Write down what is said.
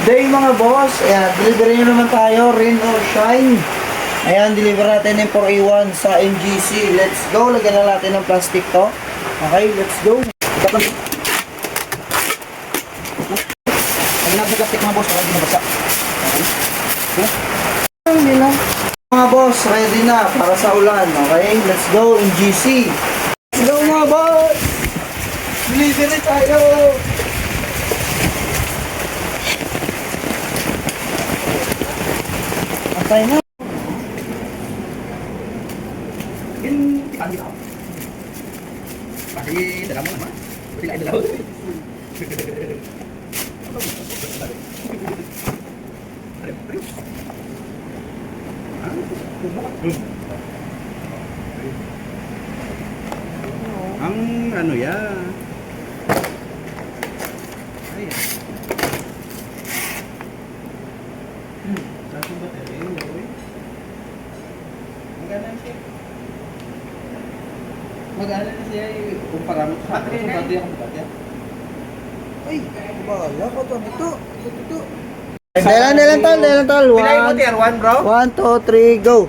Good day mga boss. Ayan, delivery nyo naman tayo, rain or shine. Ayan, deliver natin yung 4A1 sa MGC. Let's go. Lagyan na natin ng plastic to. Okay, let's go. Lagyan natin plastic mga boss para hindi nabasa. Okay. Hindi lang. Mga boss, ready na para sa ulan. Okay, let's go MGC. Let's go mga boss. Delivery tayo. Patay na. Pagi tau. Pagi dalam mana? Bila dalam. Ang ano ya? Ayan. Satu bateri, boy. Magkano siya? Magkano na siya kumpara mo sa bateri ang bateri. Ay, bahala ko to. Ito. Dalan tol. Pilay mo tier 1, bro? 1, 2, 3, go.